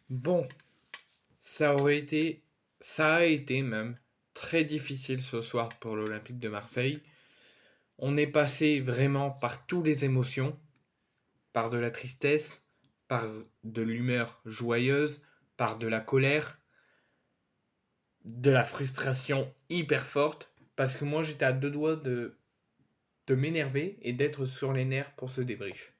Bon, ça a été même très difficile ce soir pour l'Olympique de Marseille. On est passé vraiment par toutes les émotions, par de la tristesse, par de l'humeur joyeuse, par de la colère, de la frustration hyper forte, parce que moi j'étais à deux doigts de m'énerver et d'être sur les nerfs pour ce débrief.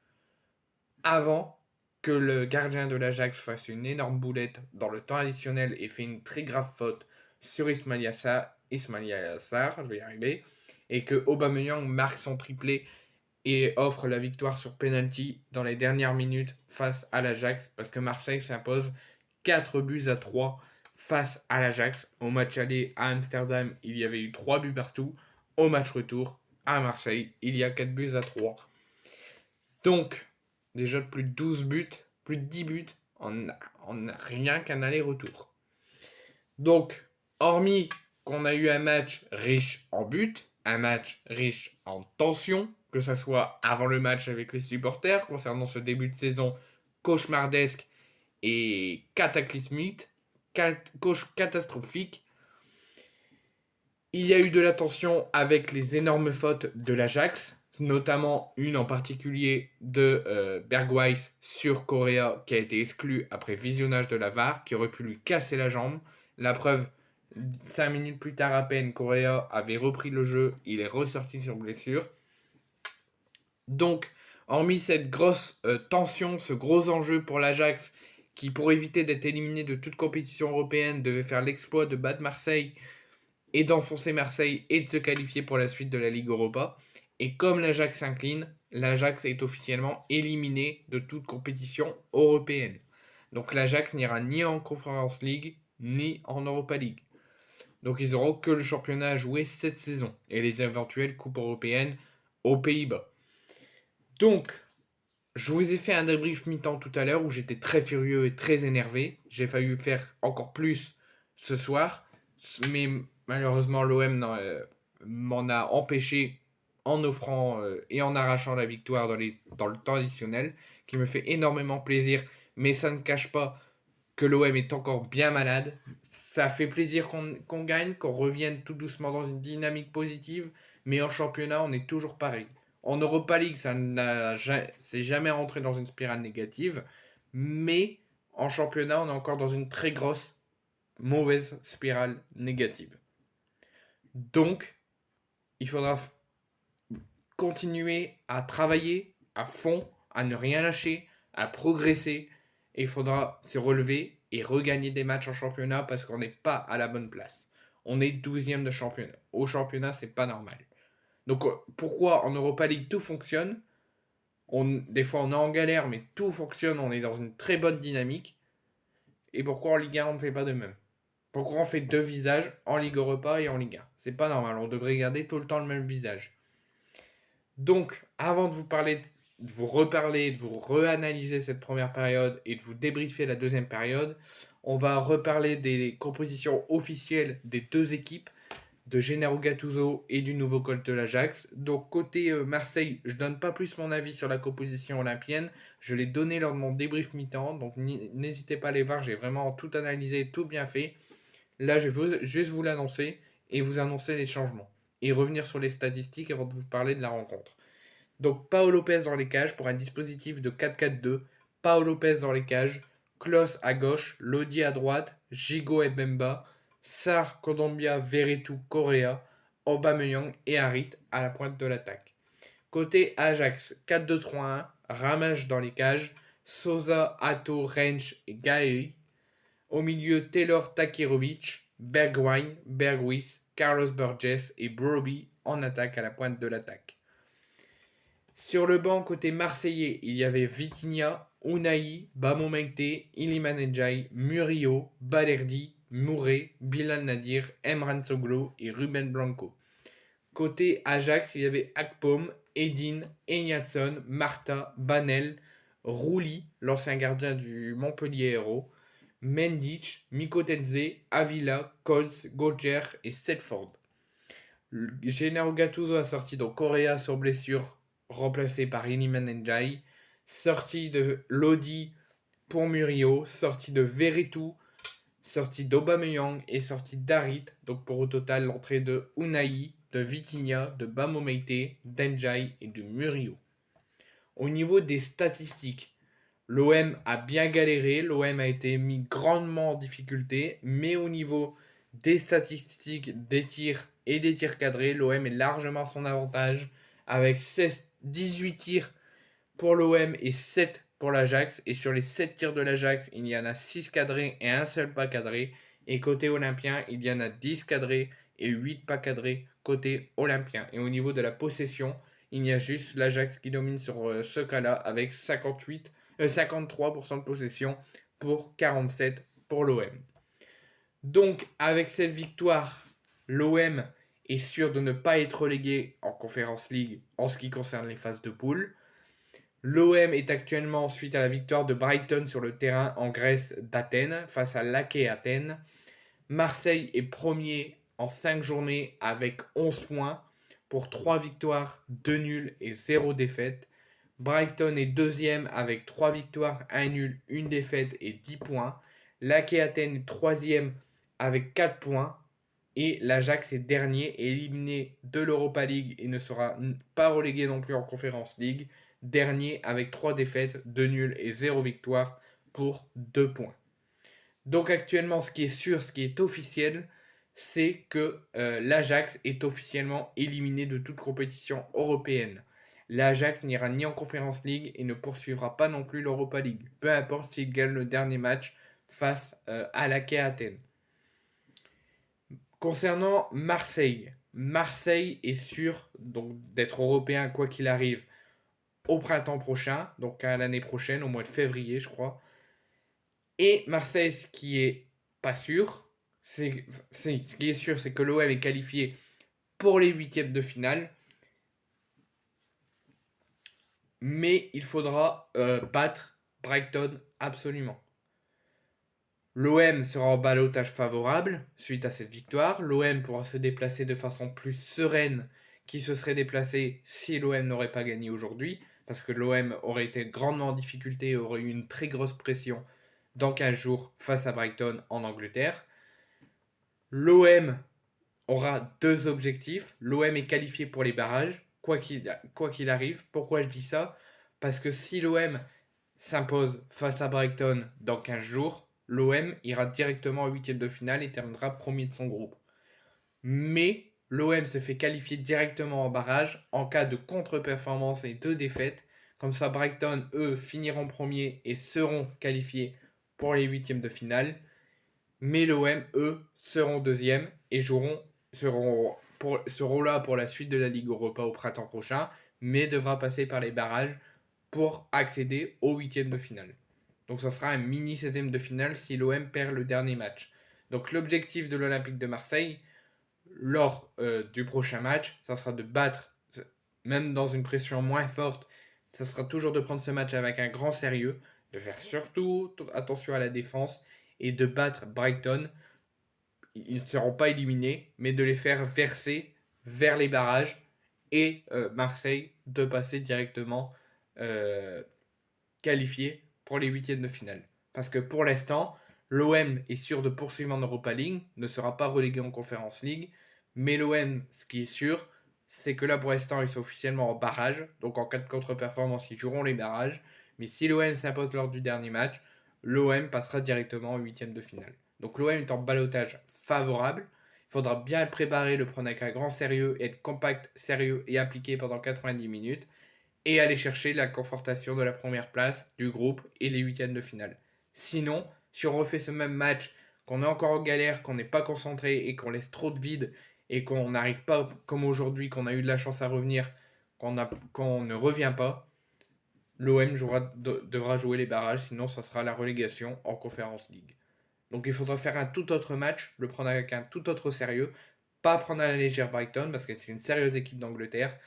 Avant que le gardien de l'Ajax fasse une énorme boulette dans le temps additionnel et fait une très grave faute sur Ismail Yassar, je vais y arriver, et que Aubameyang marque son triplé et offre la victoire sur penalty dans les dernières minutes face à l'Ajax, parce que Marseille s'impose 4 buts à 3 face à l'Ajax. Au match aller à Amsterdam, il y avait eu 3 buts partout. Au match retour à Marseille, il y a 4 buts à 3. Donc, déjà plus de 12 buts, plus de 10 buts en rien qu'un aller-retour. Donc, hormis qu'on a eu un match riche en buts, un match riche en tension, que ce soit avant le match avec les supporters, concernant ce début de saison cauchemardesque et cataclysmique, catastrophique. Il y a eu de la tension avec les énormes fautes de l'Ajax, notamment une en particulier de Bergwijn sur Correa qui a été exclu après visionnage de la VAR, qui aurait pu lui casser la jambe. La preuve, 5 minutes plus tard à peine, Correa avait repris le jeu, il est ressorti sur blessure. Donc, hormis cette grosse tension, ce gros enjeu pour l'Ajax, qui pour éviter d'être éliminé de toute compétition européenne devait faire l'exploit de battre Marseille et d'enfoncer Marseille et de se qualifier pour la suite de la Ligue Europa. Et comme l'Ajax s'incline, l'Ajax est officiellement éliminé de toute compétition européenne. Donc l'Ajax n'ira ni en Conference League ni en Europa League. Donc ils n'auront que le championnat à jouer cette saison et les éventuelles coupes européennes aux Pays-Bas. Donc, je vous ai fait un débrief mi-temps tout à l'heure où j'étais très furieux et très énervé. J'ai failli faire encore plus ce soir, mais malheureusement l'OM m'en a empêché en offrant et en arrachant la victoire dans le temps additionnel, qui me fait énormément plaisir, mais ça ne cache pas que l'OM est encore bien malade. Ça fait plaisir qu'on gagne, qu'on revienne tout doucement dans une dynamique positive, mais en championnat, on est toujours pareil. En Europa League, c'est jamais rentré dans une spirale négative, mais en championnat, on est encore dans une très grosse, mauvaise spirale négative. Donc, il faudra continuer à travailler à fond, à ne rien lâcher, à progresser, et il faudra se relever et regagner des matchs en championnat parce qu'on n'est pas à la bonne place. On est 12e de championnat. Au championnat, c'est pas normal. Donc pourquoi en Europa League tout fonctionne, des fois on est en galère, mais tout fonctionne, on est dans une très bonne dynamique. Et pourquoi en Ligue 1 on ne fait pas de même? Pourquoi on fait deux visages en Ligue Europa et en Ligue 1? C'est pas normal, on devrait garder tout le temps le même visage. Donc, avant de vous parler, de vous reparler, de vous reanalyser cette première période et de vous débriefer la deuxième période, on va reparler des compositions officielles des deux équipes, de Gennaro Gattuso et du nouveau coach de l'Ajax. Donc, côté Marseille, je donne pas plus mon avis sur la composition olympienne. Je l'ai donné lors de mon débrief mi-temps, donc n'hésitez pas à aller voir, j'ai vraiment tout analysé, tout bien fait. Là, je vais juste vous l'annoncer et vous annoncer les changements. Et revenir sur les statistiques avant de vous parler de la rencontre. Donc Paolo Lopez dans les cages pour un dispositif de 4-4-2. Paolo Lopez dans les cages. Klos à gauche, Lodi à droite, Gigo et Bemba, Sar, Kondogbia, Veretout, Correa, Aubameyang et Harit à la pointe de l'attaque. Côté Ajax, 4-2-3-1, Ramage dans les cages, Sosa, Atto, Rensch et Gaël. Au milieu, Taylor Takirovic, Bergwijn, Berghuis, Carlos Burgess et Broby en attaque à la pointe de l'attaque. Sur le banc côté marseillais, il y avait Vitinha, Unai, Bamomente, Iliman Ndiaye, Murillo, Balerdi, Mouré, Bilal Nadir, Emran Soglo et Ruben Blanco. Côté Ajax, il y avait Akpom, Edin, Enyatson, Marta, Banel, Rouli, l'ancien gardien du Montpellier Hérault, Mendic, Mikotenze, Avila, Colts, Gauger et Setford. Gennaro Gattuso a sorti donc Correa sur blessure, remplacé par Iliman Ndiaye. Sortie de Lodi pour Murillo, sortie de Veretout, sortie d'Aubameyang et sortie d'Harit. Donc pour au total l'entrée de Unai, de Vitinha, de Bamomeite, d'Enjai et de Murillo. Au niveau des statistiques, l'OM a bien galéré, l'OM a été mis grandement en difficulté, mais au niveau des statistiques, des tirs et des tirs cadrés, l'OM est largement à son avantage, avec 18 tirs pour l'OM et 7 pour l'Ajax. Et sur les 7 tirs de l'Ajax, il y en a 6 cadrés et un seul pas cadré. Et côté olympien, il y en a 10 cadrés et 8 pas cadrés côté olympien. Et au niveau de la possession, il y a juste l'Ajax qui domine sur ce cas-là avec 53% de possession pour 47 pour l'OM. Donc avec cette victoire, l'OM est sûr de ne pas être relégué en Conference League en ce qui concerne les phases de poule. L'OM est actuellement, suite à la victoire de Brighton sur le terrain en Grèce d'Athènes, face à l'Aké Athènes. Marseille est premier en 5 journées avec 11 points pour 3 victoires, 2 nuls et 0 défaite. Brighton est deuxième avec 3 victoires, 1 nul, 1 défaite et 10 points. L'Aké Athènes est troisième avec 4 points. Et l'Ajax est dernier et éliminé de l'Europa League et ne sera pas relégué non plus en Conference League. Dernier avec 3 défaites, 2 nuls et 0 victoire pour 2 points. Donc actuellement, ce qui est sûr, ce qui est officiel, c'est que l'Ajax est officiellement éliminé de toute compétition européenne. L'Ajax n'ira ni en Conference League et ne poursuivra pas non plus l'Europa League, peu importe s'il gagne le dernier match face à l'AEK Athènes. Concernant Marseille, Marseille est sûr donc d'être européen quoi qu'il arrive au printemps prochain, donc à l'année prochaine, au mois de février, je crois. Et Marseille, ce qui est pas sûr, ce qui est sûr, c'est que l'OM est qualifié pour les huitièmes de finale. Mais il faudra battre Brighton absolument. L'OM sera en ballottage favorable suite à cette victoire. L'OM pourra se déplacer de façon plus sereine qu'il se serait déplacé si l'OM n'aurait pas gagné aujourd'hui. Parce que l'OM aurait été grandement en difficulté et aurait eu une très grosse pression dans 15 jours face à Brighton en Angleterre. L'OM aura 2 objectifs. L'OM est qualifié pour les barrages, quoi qu'il arrive. Pourquoi je dis ça? Parce que si l'OM s'impose face à Brighton dans 15 jours, l'OM ira directement en huitième de finale et terminera premier de son groupe. Mais l'OM se fait qualifier directement en barrage en cas de contre-performance et de défaite. Comme ça, Brighton, eux, finiront premier et seront qualifiés pour les huitièmes de finale. Mais l'OM, eux, seront deuxième et seront là pour la suite de la Ligue Europa au printemps prochain, mais devra passer par les barrages pour accéder aux huitièmes de finale. Donc ça sera un mini 16e de finale si l'OM perd le dernier match. Donc l'objectif de l'Olympique de Marseille, lors du prochain match, ça sera de battre, même dans une pression moins forte, ça sera toujours de prendre ce match avec un grand sérieux, de faire surtout attention à la défense et de battre Brighton. Ils ne seront pas éliminés, mais de les faire verser vers les barrages et Marseille de passer directement qualifié pour les huitièmes de finale. Parce que pour l'instant, l'OM est sûr de poursuivre en Europa League, ne sera pas relégué en Conference League, mais l'OM, ce qui est sûr, c'est que là pour l'instant ils sont officiellement en barrage, donc en cas de contre-performance ils joueront les barrages, mais si l'OM s'impose lors du dernier match, l'OM passera directement en huitième de finale. Donc l'OM est en ballottage favorable, il faudra bien être préparé, le prendre avec un grand sérieux, être compact, sérieux et appliqué pendant 90 minutes, et aller chercher la confortation de la première place du groupe et les huitièmes de finale. Sinon, si on refait ce même match, qu'on est encore en galère, qu'on n'est pas concentré et qu'on laisse trop de vide et qu'on n'arrive pas comme aujourd'hui, qu'on a eu de la chance à revenir, qu'on ne revient pas, l'OM devra jouer les barrages, sinon ça sera la relégation en Conference League. Donc il faudra faire un tout autre match, le prendre avec un tout autre sérieux, pas prendre à la légère Brighton parce que c'est une sérieuse équipe d'Angleterre.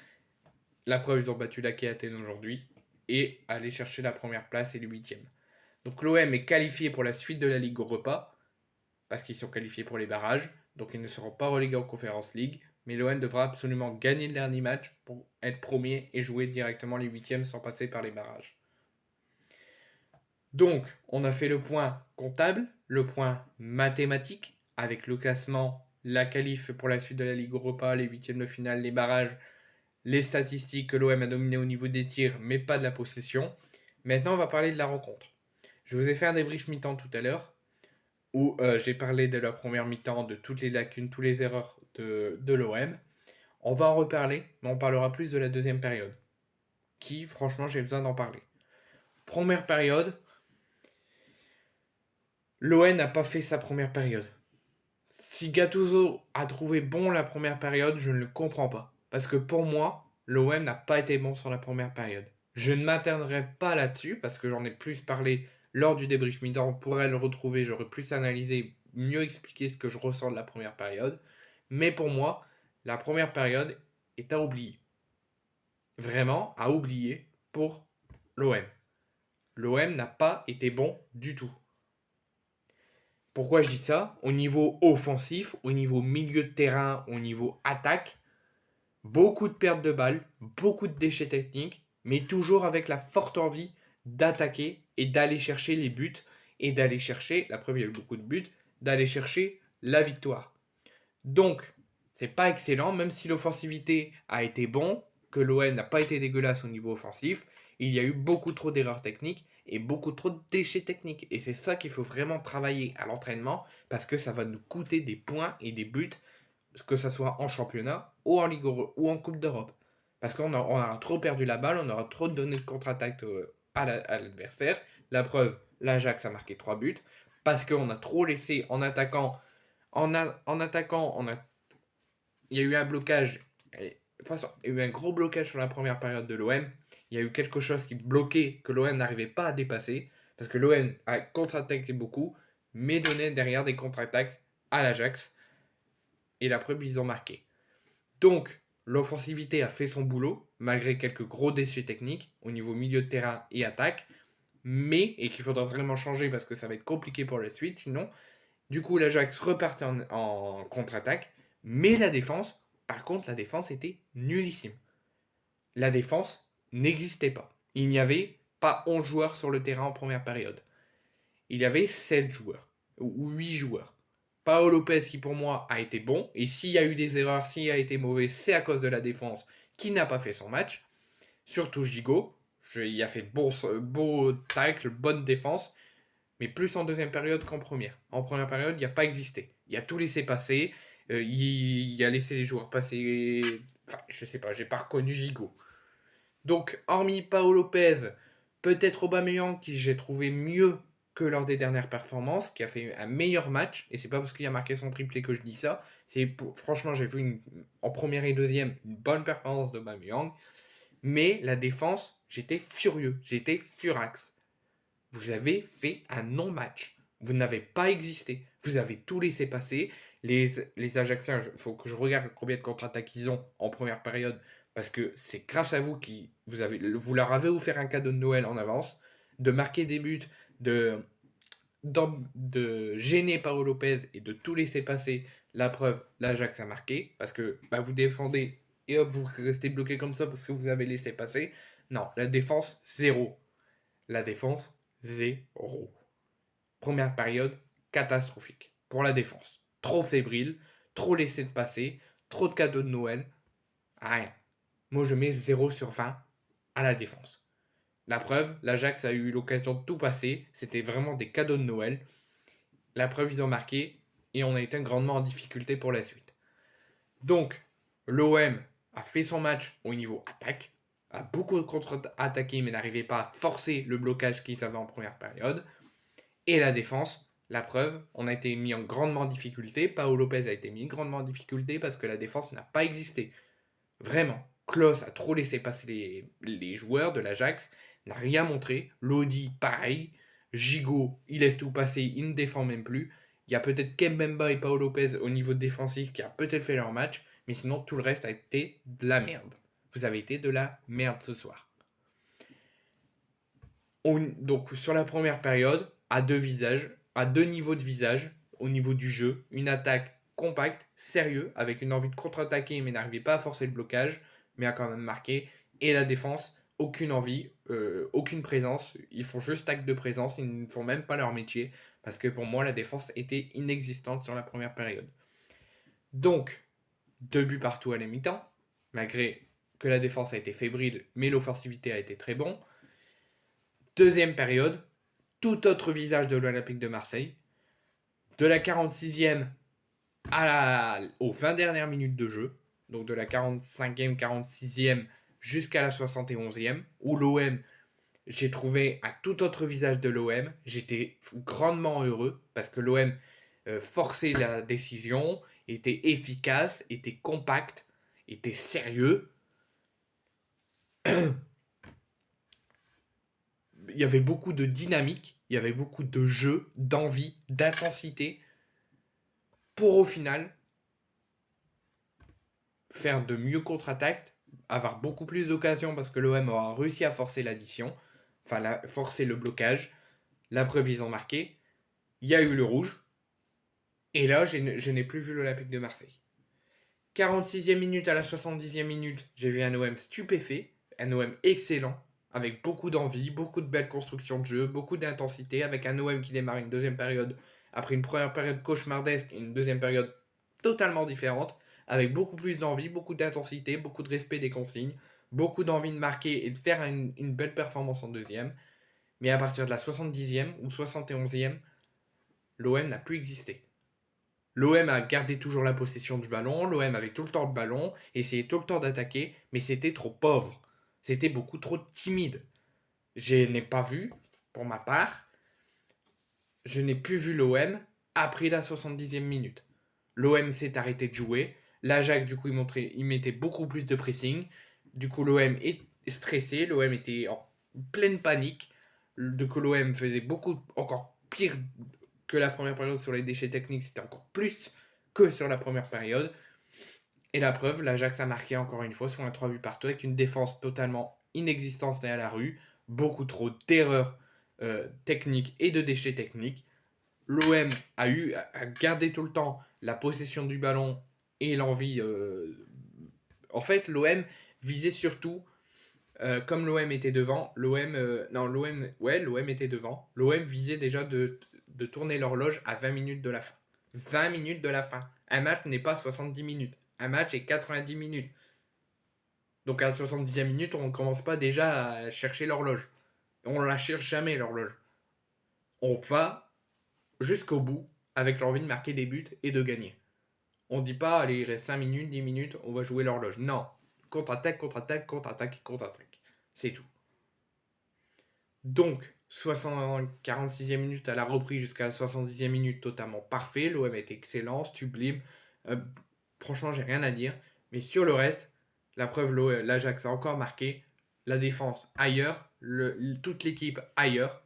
La preuve, ils ont battu l'AEK Athènes aujourd'hui et aller chercher la première place et le huitième. Donc l'OM est qualifié pour la suite de la Ligue Europa parce qu'ils sont qualifiés pour les barrages, donc ils ne seront pas relégués en Conference League, mais l'OM devra absolument gagner le dernier match pour être premier et jouer directement les huitièmes sans passer par les barrages. Donc, on a fait le point comptable, le point mathématique, avec le classement, la qualif pour la suite de la Ligue Europa, les huitièmes de finale, les barrages, les statistiques que l'OM a dominé au niveau des tirs, mais pas de la possession. Maintenant, on va parler de la rencontre. Je vous ai fait un débrief mi-temps tout à l'heure, où j'ai parlé de la première mi-temps, de toutes les lacunes, toutes les erreurs de l'OM. On va en reparler, mais on parlera plus de la deuxième période, qui, franchement, j'ai besoin d'en parler. Première période, l'OM n'a pas fait sa première période. Si Gattuso a trouvé bon la première période, je ne le comprends pas. Parce que pour moi, l'OM n'a pas été bon sur la première période. Je ne m'attarderai pas là-dessus, parce que j'en ai plus parlé lors du débrief mi-temps. On pourrait le retrouver, j'aurais plus analysé, mieux expliqué ce que je ressens de la première période. Mais pour moi, la première période est à oublier. Vraiment à oublier pour l'OM. L'OM n'a pas été bon du tout. Pourquoi je dis ça? Au niveau offensif, au niveau milieu de terrain, au niveau attaque, beaucoup de pertes de balles, beaucoup de déchets techniques, mais toujours avec la forte envie d'attaquer et d'aller chercher les buts et d'aller chercher, la preuve il y a eu beaucoup de buts, d'aller chercher la victoire. Donc, c'est pas excellent, même si l'offensivité a été bon, que l'OM n'a pas été dégueulasse au niveau offensif, il y a eu beaucoup trop d'erreurs techniques et beaucoup trop de déchets techniques. Et c'est ça qu'il faut vraiment travailler à l'entraînement, parce que ça va nous coûter des points et des buts, que ce soit en championnat ou en Ligue ou en Coupe d'Europe. Parce qu'on aura trop perdu la balle, on aura trop donné de contre-attaque à l'adversaire. La preuve, l'Ajax a marqué 3 buts, parce qu'on a trop laissé en attaquant il y a eu un blocage. De toute façon, il y a eu un gros blocage sur la première période de l'OM. Il y a eu quelque chose qui bloquait, que l'OM n'arrivait pas à dépasser. Parce que l'OM a contre-attaqué beaucoup, mais donnait derrière des contre-attaques à l'Ajax. Et la preuve, ils ont marqué. Donc, l'offensivité a fait son boulot, malgré quelques gros déchets techniques au niveau milieu de terrain et attaque. Mais, et qu'il faudra vraiment changer parce que ça va être compliqué pour la suite, sinon, du coup, l'Ajax repartait en contre-attaque. Mais la défense, par contre, la défense était nullissime. La défense n'existait pas. Il n'y avait pas 11 joueurs sur le terrain en première période. Il y avait 7 joueurs, ou 8 joueurs. Paolo Lopez qui pour moi a été bon, et s'il y a eu des erreurs, s'il a été mauvais, c'est à cause de la défense qui n'a pas fait son match. Surtout Gigot, il a fait beau tacle, bonne défense, mais plus en deuxième période qu'en première. En première période, il n'y a pas existé. Il a tout laissé passer, il a laissé les joueurs passer. Enfin, je sais pas, j'ai pas reconnu Gigot. Donc, hormis Paolo Lopez, peut-être Aubameyang qui j'ai trouvé mieux que lors des dernières performances, qui a fait un meilleur match, et c'est pas parce qu'il a marqué son triplé que je dis ça, franchement j'ai vu en première et deuxième une bonne performance d'Aubameyang, mais la défense, j'étais furieux, j'étais furax. Vous avez fait un non-match, vous n'avez pas existé, vous avez tout laissé passer, les Ajaxiens, il faut que je regarde combien de contre-attaques ils ont en première période, parce que c'est grâce à vous vous leur avez offert un cadeau de Noël en avance, de marquer des buts, de, de gêner Paolo Lopez et de tout laisser passer. La preuve, l'Ajax a marqué, parce que bah, vous défendez et hop, vous restez bloqué comme ça parce que vous avez laissé passer. Non, la défense, zéro. La défense, zéro. Première période, catastrophique pour la défense. Trop fébrile, trop laissé de passer, trop de cadeaux de Noël. Rien. Moi, je mets 0 sur 20 à la défense. La preuve, l'Ajax a eu l'occasion de tout passer. C'était vraiment des cadeaux de Noël. La preuve, ils ont marqué et on a été grandement en difficulté pour la suite. Donc, l'OM a fait son match au niveau attaque, a beaucoup contre-attaqué mais n'arrivait pas à forcer le blocage qu'ils avaient en première période. Et la défense, la preuve, on a été mis en grandement difficulté. Paolo Lopez a été mis grandement en difficulté parce que la défense n'a pas existé. Vraiment. Klose a trop laissé passer les joueurs de l'Ajax, n'a rien montré. Lodi, pareil. Gigot, il laisse tout passer, il ne défend même plus. Il y a peut-être Kembemba et Paolo Lopez au niveau défensif qui a peut-être fait leur match, mais sinon tout le reste a été de la merde. Vous avez été de la merde ce soir. Donc sur la première période, à deux visages, à deux niveaux de visage, au niveau du jeu, une attaque compacte, sérieux, avec une envie de contre-attaquer mais n'arrivait pas à forcer le blocage, mais a quand même marqué, et la défense aucune envie, aucune présence. Ils font juste acte de présence, ils ne font même pas leur métier. Parce que pour moi, la défense était inexistante sur la première période. Donc, 2 buts partout à la mi-temps, malgré que la défense a été fébrile, mais l'offensivité a été très bon. Deuxième période, tout autre visage de l'Olympique de Marseille. De la 46e aux 20 dernières minutes de jeu, donc de la 45e, 46e jusqu'à la 71e, où l'OM, j'ai trouvé un tout autre visage de l'OM. J'étais grandement heureux parce que l'OM forçait la décision, était efficace, était compact, était sérieux. Il y avait beaucoup de dynamique, il y avait beaucoup de jeu, d'envie, d'intensité, pour au final faire de mieux contre-attaques, avoir beaucoup plus d'occasions parce que l'OM aura réussi à forcer l'addition, enfin forcer le blocage. La preuve, ils ont marqué. Il y a eu le rouge. Et là, je n'ai plus vu l'Olympique de Marseille. 46e minute à la 70e minute, j'ai vu un OM stupéfait, un OM excellent, avec beaucoup d'envie, beaucoup de belles constructions de jeu, beaucoup d'intensité, avec un OM qui démarre une deuxième période après une première période cauchemardesque et une deuxième période totalement différente, avec beaucoup plus d'envie, beaucoup d'intensité, beaucoup de respect des consignes, beaucoup d'envie de marquer et de faire une belle performance en deuxième. Mais à partir de la 70e ou 71e, l'OM n'a plus existé. L'OM a gardé toujours la possession du ballon, l'OM avait tout le temps le ballon, essayait tout le temps d'attaquer, mais c'était trop pauvre. C'était beaucoup trop timide. Je n'ai pas vu, pour ma part, je n'ai plus vu l'OM après la 70e minute. L'OM s'est arrêté de jouer. L'Ajax, du coup, il mettait beaucoup plus de pressing. Du coup, l'OM est stressé. L'OM était en pleine panique. Du coup, l'OM faisait encore pire que la première période sur les déchets techniques. C'était encore plus que sur la première période. Et la preuve, l'Ajax a marqué encore une fois sur un 3 buts partout avec une défense totalement inexistante derrière la rue. Beaucoup trop d'erreurs techniques et de déchets techniques. L'OM a gardé tout le temps la possession du ballon et l'envie. En fait, l'OM visait surtout, comme l'OM était devant, l'OM était devant. L'OM visait déjà de tourner l'horloge à 20 minutes de la fin. 20 minutes de la fin. Un match n'est pas 70 minutes. Un match est 90 minutes. Donc à la 70e minute, on ne commence pas déjà à chercher l'horloge. On ne la cherche jamais, l'horloge. On va jusqu'au bout avec l'envie de marquer des buts et de gagner. On dit pas, allez, il reste 5 minutes, 10 minutes, on va jouer l'horloge. Non. Contre-attaque, contre-attaque, contre-attaque, contre-attaque. C'est tout. Donc, 46e minute à la reprise jusqu'à la 70e minute, totalement parfait. L'OM est excellent, sublime. Franchement, j'ai rien à dire. Mais sur le reste, la preuve, l'Ajax a encore marqué. La défense ailleurs, toute l'équipe ailleurs.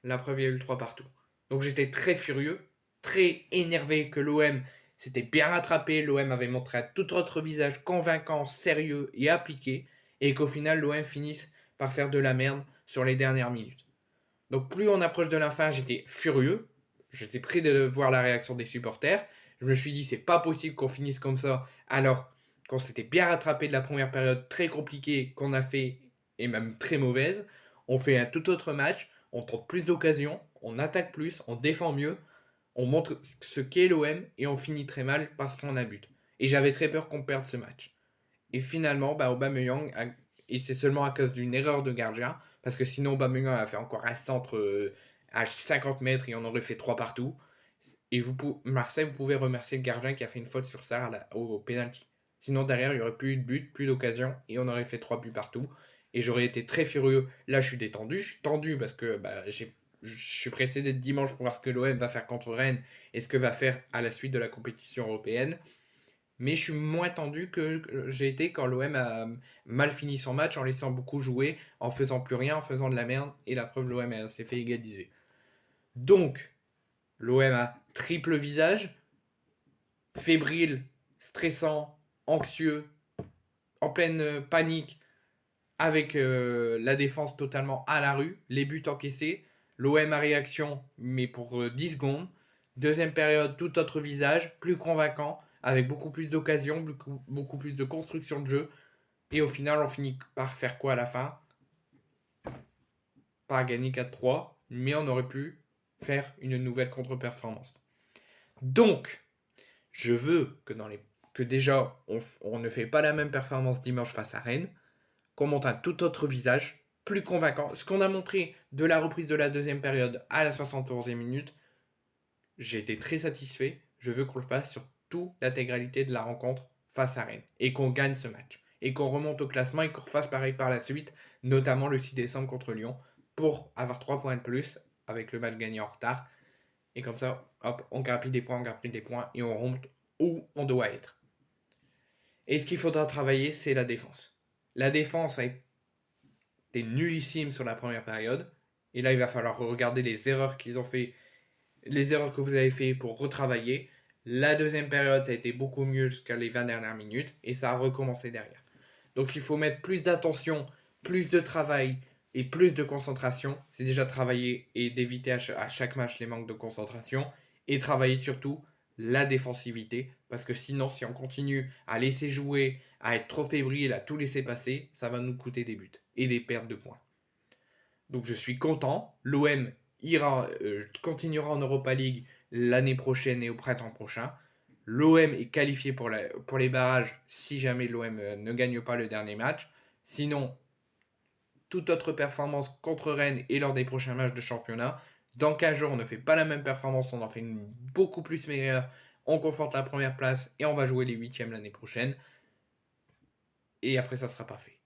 La preuve, il y a eu le 3 partout. Donc j'étais très furieux, très énervé que l'OM s'était bien rattrapé. L'OM avait montré un tout autre visage convaincant, sérieux et appliqué. Et qu'au final, l'OM finisse par faire de la merde sur les dernières minutes. Donc plus on approche de la fin, j'étais furieux. J'étais prêt de voir la réaction des supporters. Je me suis dit, c'est pas possible qu'on finisse comme ça, alors qu'on s'était bien rattrapé de la première période très compliquée qu'on a fait, et même très mauvaise. On fait un tout autre match, on tente plus d'occasions, on attaque plus, on défend mieux, on montre ce qu'est l'OM, et on finit très mal parce qu'on a but. Et j'avais très peur qu'on perde ce match. Et finalement, Aubameyang, et c'est seulement à cause d'une erreur de gardien, parce que sinon Aubameyang a fait encore un centre à 50 mètres et on aurait fait 3 partout. Et Marseille, vous pouvez remercier le gardien qui a fait une faute sur ça au penalty. Sinon, derrière, il n'y aurait plus eu de but, plus d'occasion, et on aurait fait 3 buts partout. Et j'aurais été très furieux. Là, je suis détendu. Je suis tendu parce que je suis pressé d'être dimanche pour voir ce que l'OM va faire contre Rennes et ce que va faire à la suite de la compétition européenne. Mais je suis moins tendu que j'ai été quand l'OM a mal fini son match en laissant beaucoup jouer, en faisant plus rien, en faisant de la merde. Et la preuve, l'OM s'est fait égaliser. Donc, l'OM a triple visage, fébrile, stressant, anxieux, en pleine panique, avec la défense totalement à la rue, les buts encaissés, l'OM à réaction, mais pour 10 secondes. Deuxième période, tout autre visage, plus convaincant, avec beaucoup plus d'occasions, beaucoup plus de construction de jeu. Et au final, on finit par faire quoi à la fin? pas gagner 4-3, mais on aurait pu faire une nouvelle contre-performance. Donc, je veux que déjà, on ne fait pas la même performance dimanche face à Rennes, qu'on monte un tout autre visage, plus convaincant. Ce qu'on a montré de la reprise de la deuxième période à la 71e minute, j'ai été très satisfait. Je veux qu'on le fasse sur toute l'intégralité de la rencontre face à Rennes et qu'on gagne ce match. Et qu'on remonte au classement et qu'on refasse pareil par la suite, notamment le 6 décembre contre Lyon, pour avoir 3 points de plus avec le match gagné en retard. Et comme ça, hop, on grappille des points et on remonte où on doit être. Et ce qu'il faudra travailler, c'est la défense. La défense a été nullissime sur la première période. Et là, il va falloir regarder les erreurs qu'ils ont fait, les erreurs que vous avez fait pour retravailler. La deuxième période, ça a été beaucoup mieux jusqu'à les 20 dernières minutes. Et ça a recommencé derrière. Donc il faut mettre plus d'attention, plus de travail et plus de concentration. C'est déjà travailler et d'éviter à chaque match les manques de concentration. Et travailler surtout la défensivité. Parce que sinon, si on continue à laisser jouer, à être trop fébrile, à tout laisser passer, ça va nous coûter des buts et des pertes de points. Donc je suis content. L'OM continuera en Europa League l'année prochaine et au printemps prochain. L'OM est qualifié pour les barrages si jamais l'OM ne gagne pas le dernier match. Sinon, toute autre performance contre Rennes et lors des prochains matchs de championnat. Dans 15 jours, on ne fait pas la même performance, on en fait une beaucoup plus meilleure. On conforte la première place et on va jouer les 8e l'année prochaine. Et après, ça sera pas fait.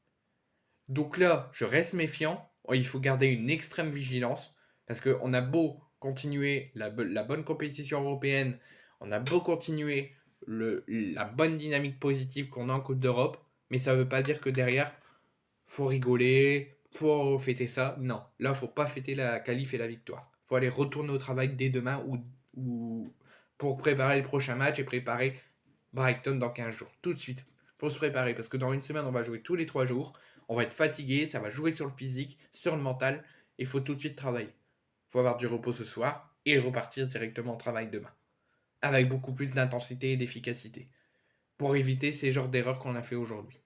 Donc là, je reste méfiant. Il faut garder une extrême vigilance. Parce qu'on a beau continuer la bonne compétition européenne, on a beau continuer la bonne dynamique positive qu'on a en Coupe d'Europe, mais ça ne veut pas dire que derrière, faut rigoler, faut fêter ça. Non, là, faut pas fêter la qualif et la victoire. Faut aller retourner au travail dès demain ou pour préparer le prochain match et préparer Brighton dans 15 jours. Tout de suite, faut se préparer parce que dans une semaine, on va jouer tous les 3 jours. On va être fatigué, ça va jouer sur le physique, sur le mental. Il faut tout de suite travailler. Il faut avoir du repos ce soir et repartir directement au travail demain. Avec beaucoup plus d'intensité et d'efficacité. Pour éviter ces genres d'erreurs qu'on a fait aujourd'hui.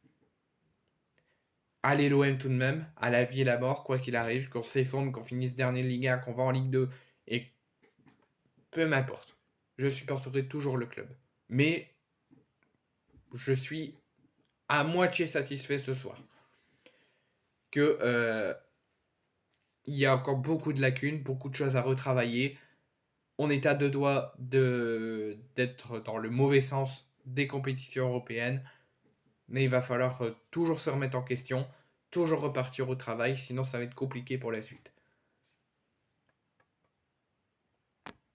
Allez l'OM tout de même, à la vie et la mort, quoi qu'il arrive, qu'on s'effondre, qu'on finisse dernier de Ligue 1, qu'on va en Ligue 2, et peu m'importe. Je supporterai toujours le club. Mais je suis à moitié satisfait ce soir. Que il y a encore beaucoup de lacunes, beaucoup de choses à retravailler. On est à deux doigts d'être dans le mauvais sens des compétitions européennes. Mais il va falloir toujours se remettre en question, toujours repartir au travail, sinon ça va être compliqué pour la suite.